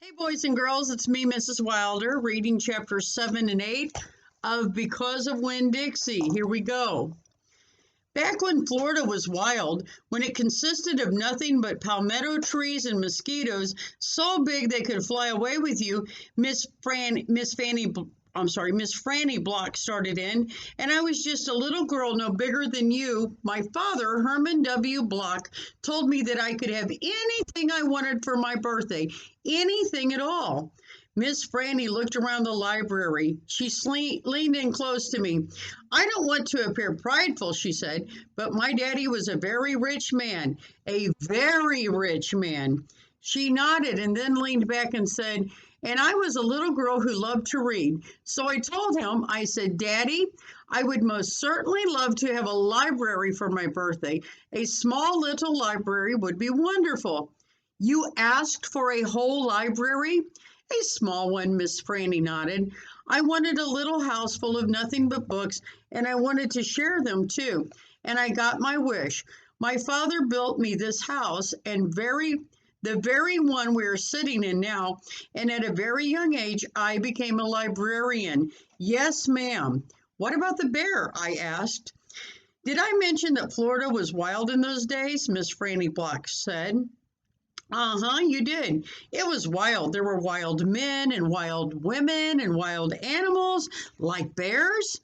Hey, boys and girls, it's me, Mrs. Wilder, reading chapters 7 and 8 of Because of Winn-Dixie. Here we go. Back when Florida was wild, when it consisted of nothing but palmetto trees and mosquitoes so big they could fly away with you, Miss Franny Block started in, and I was just a little girl no bigger than you. My father, Herman W. Block, told me that I could have anything I wanted for my birthday, anything at all. Miss Franny looked around the library. She leaned in close to me. I don't want to appear prideful, she said, but my daddy was a very rich man, a very rich man. She nodded and then leaned back and said, and I was a little girl who loved to read. So I told him, I said, Daddy, I would most certainly love to have a library for my birthday. A small little library would be wonderful. You asked for a whole library? A small one, Miss Franny nodded. I wanted a little house full of nothing but books, and I wanted to share them too. And I got my wish. My father built me this house, and the very one we are sitting in now, and at a very young age, I became a librarian. Yes, ma'am. What about the bear? I asked. Did I mention that Florida was wild in those days? Miss Franny Block said. Uh-huh, you did. It was wild. There were wild men and wild women and wild animals like bears.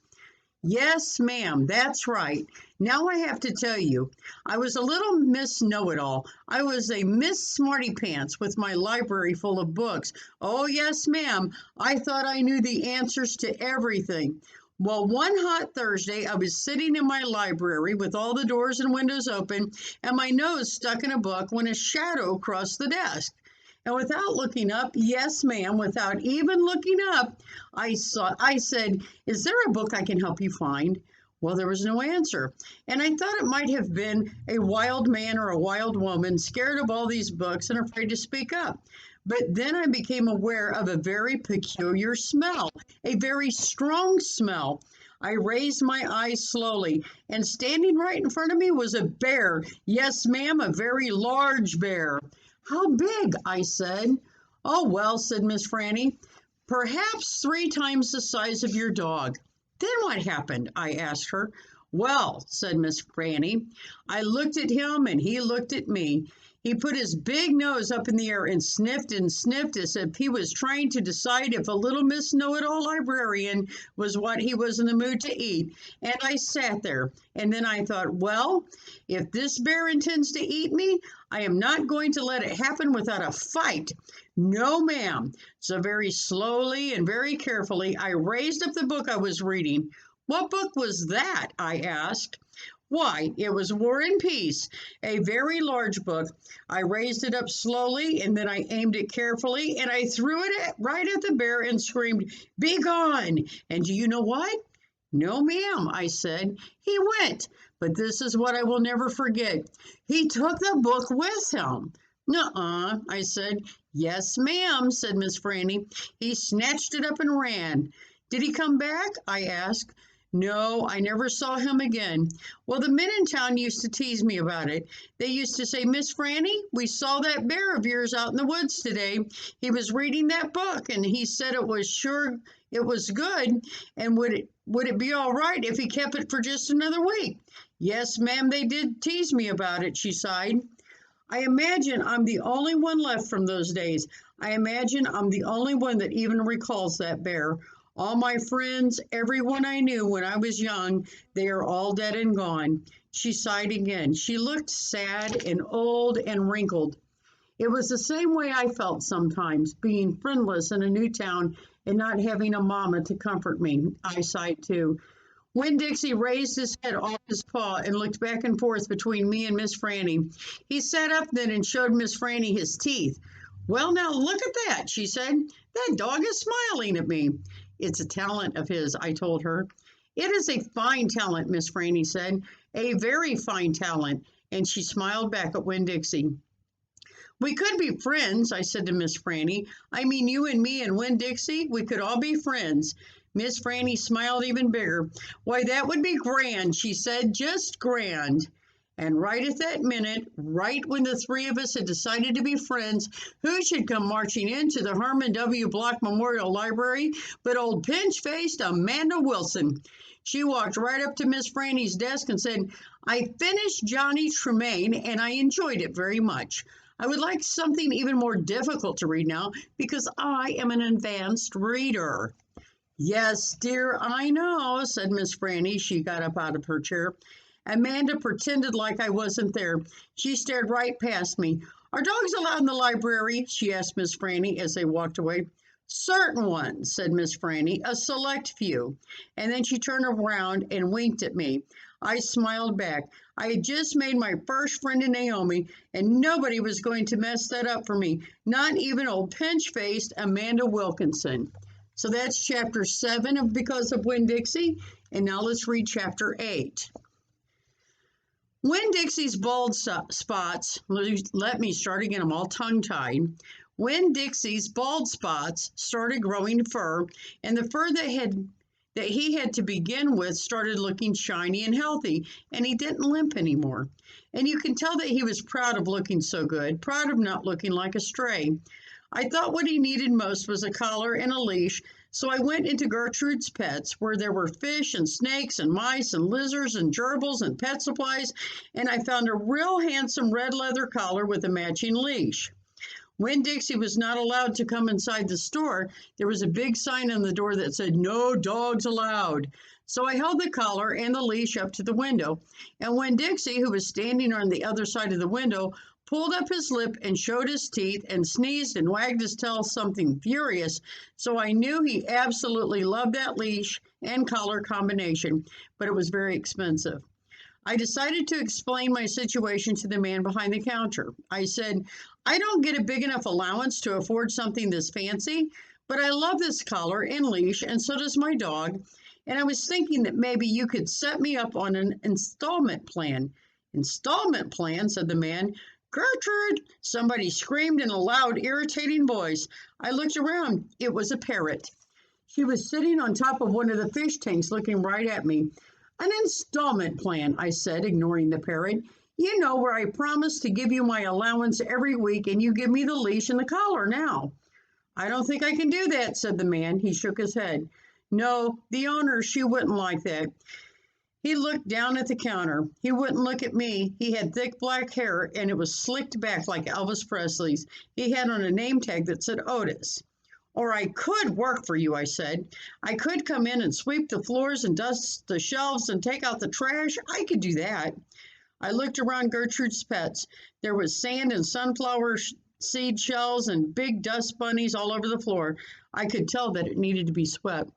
Yes, ma'am, that's right. Now I have to tell you, I was a little Miss Know-It-All. I was a Miss Smarty Pants with my library full of books. Oh, yes, ma'am. I thought I knew the answers to everything. Well, one hot Thursday, I was sitting in my library with all the doors and windows open and my nose stuck in a book when a shadow crossed the desk. And without looking up, yes, ma'am, without even looking up, I said, is there a book I can help you find? Well, there was no answer. And I thought it might have been a wild man or a wild woman scared of all these books and afraid to speak up. But then I became aware of a very peculiar smell, a very strong smell. I raised my eyes slowly, and standing right in front of me was a bear. Yes, ma'am, a very large bear. How big? I said. Oh, well, said Miss Franny, perhaps 3 times the size of your dog. Then what happened? I asked her. Well, said Miss Franny, I looked at him and he looked at me. He put his big nose up in the air and sniffed as if he was trying to decide if a little Miss Know-It-All librarian was what he was in the mood to eat. And I sat there, and then I thought, well, if this bear intends to eat me, I am not going to let it happen without a fight. No, ma'am. So very slowly and very carefully, I raised up the book I was reading. What book was that? I asked. Why, it was War and Peace, a very large book. I raised it up slowly, and then I aimed it carefully, and I threw it right at the bear and screamed, "Be gone!" And do you know what? No, ma'am, I said. He went, but this is what I will never forget. He took the book with him. Nuh-uh, I said. Yes, ma'am, said Miss Franny. He snatched it up and ran. Did he come back? I asked. No, I never saw him again. Well, the men in town used to tease me about it. They used to say, Miss Franny, we saw that bear of yours out in the woods today. He was reading that book, and he said it was good, and would it be all right if he kept it for just another week? Yes, ma'am, they did tease me about it, she sighed. I imagine I'm the only one left from those days. I imagine I'm the only one that even recalls that bear. All my friends, everyone I knew when I was young, they are all dead and gone. She sighed again. She looked sad and old and wrinkled. It was the same way I felt sometimes, being friendless in a new town and not having a mama to comfort me. I sighed too. Winn-Dixie raised his head off his paw and looked back and forth between me and Miss Franny. He sat up then and showed Miss Franny his teeth. Well, now look at that, she said. That dog is smiling at me. It's a talent of his, I told her. It is a fine talent, Miss Franny said. A very fine talent. And she smiled back at Winn-Dixie. We could be friends, I said to Miss Franny. I mean, you and me and Winn-Dixie, we could all be friends. Miss Franny smiled even bigger. Why, that would be grand, she said, just grand. And right at that minute, right when the three of us had decided to be friends, who should come marching into the Herman W. Block Memorial Library but old pinch-faced Amanda Wilson. She walked right up to Miss Franny's desk and said, "I finished Johnny Tremaine and I enjoyed it very much. I would like something even more difficult to read now because I am an advanced reader." "Yes, dear, I know," said Miss Franny. She got up out of her chair. Amanda pretended like I wasn't there. She stared right past me. "Are dogs allowed in the library?" she asked Miss Franny as they walked away. "Certain ones," said Miss Franny, "a select few." And then she turned around and winked at me. I smiled back. I had just made my first friend in Naomi, and nobody was going to mess that up for me, not even old pinch-faced Amanda Wilkinson. So that's chapter 7 of Because of Winn-Dixie, and now let's read chapter 8. Winn-Dixie's bald spots, let me start again, I'm all tongue-tied. Winn-Dixie's bald spots started growing fur, and the fur that he had to begin with started looking shiny and healthy, and he didn't limp anymore. And you can tell that he was proud of looking so good, proud of not looking like a stray. I thought what he needed most was a collar and a leash, so I went into Gertrude's Pets, where there were fish and snakes and mice and lizards and gerbils and pet supplies, and I found a real handsome red leather collar with a matching leash. Winn-Dixie was not allowed to come inside the store. There was a big sign on the door that said, "No dogs allowed." So I held the collar and the leash up to the window, and Winn-Dixie, who was standing on the other side of the window, pulled up his lip and showed his teeth and sneezed and wagged his tail something furious, so I knew he absolutely loved that leash and collar combination, but it was very expensive. I decided to explain my situation to the man behind the counter. I said, "I don't get a big enough allowance to afford something this fancy, but I love this collar and leash, and so does my dog, and I was thinking that maybe you could set me up on an installment plan." "Installment plan?" said the man. "Gertrude!" somebody screamed in a loud, irritating voice. I looked around. It was a parrot. She was sitting on top of one of the fish tanks looking right at me. "An installment plan," I said, ignoring the parrot. "You know, where I promise to give you my allowance every week and you give me the leash and the collar now." "I don't think I can do that," said the man. He shook his head. "No, the owner, she wouldn't like that." He looked down at the counter. He wouldn't look at me. He had thick black hair, and it was slicked back like Elvis Presley's. He had on a name tag that said Otis. "Or I could work for you," I said. "I could come in and sweep the floors and dust the shelves and take out the trash. I could do that." I looked around Gertrude's Pets. There was sand and sunflower seed shells and big dust bunnies all over the floor. I could tell that it needed to be swept.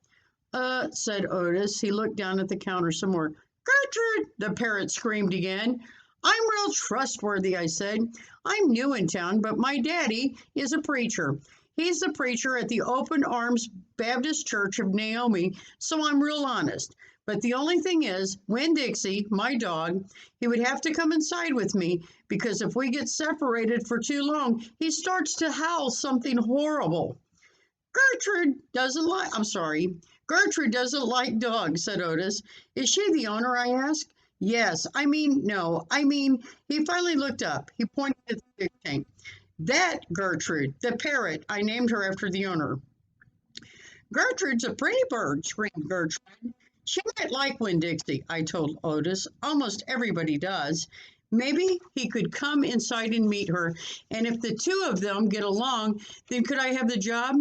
Said Otis. He looked down at the counter some more. "Gertrude!" the parrot screamed again. "I'm real trustworthy," I said. "I'm new in town, but my daddy is a preacher. He's the preacher at the Open Arms Baptist Church of Naomi, so I'm real honest. But the only thing is, Winn-Dixie, my dog, he would have to come inside with me, because if we get separated for too long, he starts to howl something horrible." Gertrude doesn't like dogs," said Otis. "Is she the owner?" I asked. "Yes, no. He finally looked up. He pointed at the fish tank. "That Gertrude, the parrot. I named her after the owner." "Gertrude's a pretty bird," screamed Gertrude. "She might like Winn-Dixie," I told Otis. "Almost everybody does. Maybe he could come inside and meet her, and if the two of them get along, then could I have the job?"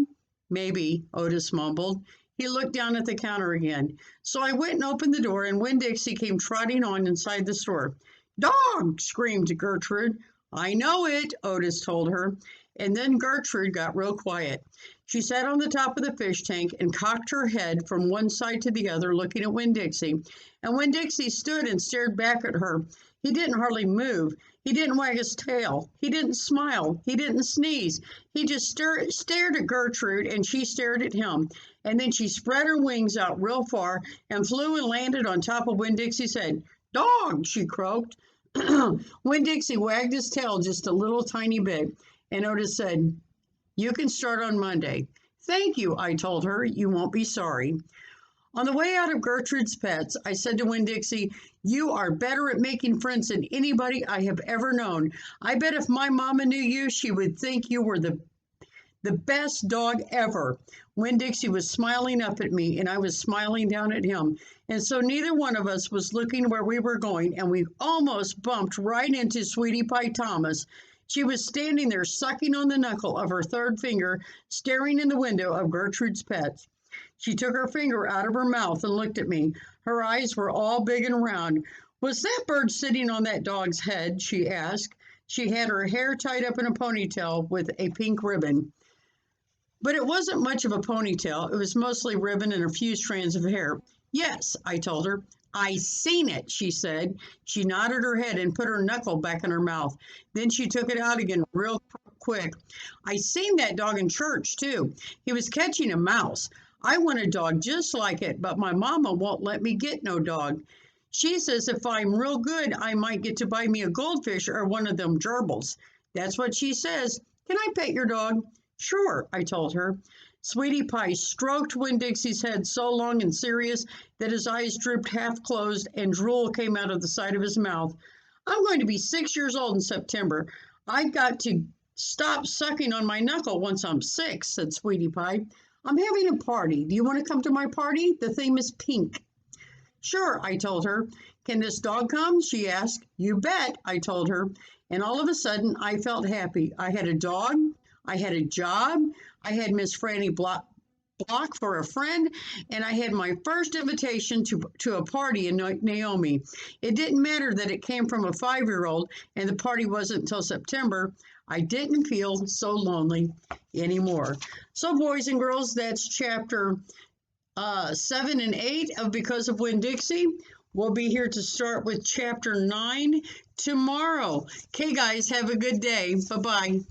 "Maybe," Otis mumbled. He looked down at the counter again. So I went and opened the door, and Winn-Dixie came trotting on inside the store. "Dog!" screamed Gertrude. "I know it," Otis told her. And then Gertrude got real quiet. She sat on the top of the fish tank and cocked her head from one side to the other, looking at Winn-Dixie. And Winn-Dixie stood and stared back at her. He didn't hardly move. He didn't wag his tail. He didn't smile. He didn't sneeze. He just stared at Gertrude, and she stared at him. And then she spread her wings out real far and flew and landed on top of Winn-Dixie's head. "Dog!" she croaked. Winn-Dixie wagged his tail just a little tiny bit, and Otis said, "You can start on Monday." "Thank you," I told her. "You won't be sorry." On the way out of Gertrude's Pets, I said to Winn-Dixie, "You are better at making friends than anybody I have ever known. I bet if my mama knew you, she would think you were the best dog ever." Winn-Dixie was smiling up at me, and I was smiling down at him. And so neither one of us was looking where we were going, and we almost bumped right into Sweetie Pie Thomas. She was standing there sucking on the knuckle of her third finger, staring in the window of Gertrude's Pets. She took her finger out of her mouth and looked at me. Her eyes were all big and round. "Was that bird sitting on that dog's head?" she asked. She had her hair tied up in a ponytail with a pink ribbon. But it wasn't much of a ponytail. It was mostly ribbon and a few strands of hair. "Yes," I told her. "I seen it," she said. She nodded her head and put her knuckle back in her mouth. Then she took it out again real quick. "I seen that dog in church, too. He was catching a mouse. I want a dog just like it, but my mama won't let me get no dog. She says if I'm real good, I might get to buy me a goldfish or one of them gerbils. That's what she says. Can I pet your dog?" "Sure," I told her. Sweetie Pie stroked Winn-Dixie's head so long and serious that his eyes drooped half closed and drool came out of the side of his mouth. "I'm going to be 6 years old in September. I've got to stop sucking on my knuckle once I'm 6, said Sweetie Pie. "I'm having a party. Do you want to come to my party? The theme is pink." "Sure," I told her. "Can this dog come?" she asked. "You bet," I told her. And all of a sudden, I felt happy. I had a dog. I had a job. I had Miss Franny Block for a friend, and I had my first invitation to a party in Naomi. It didn't matter that it came from a 5-year-old and the party wasn't until September. I didn't feel so lonely anymore. So, boys and girls, that's chapter 7 and 8 of Because of Winn-Dixie. We'll be here to start with chapter 9 tomorrow. Okay, guys, have a good day. Bye-bye.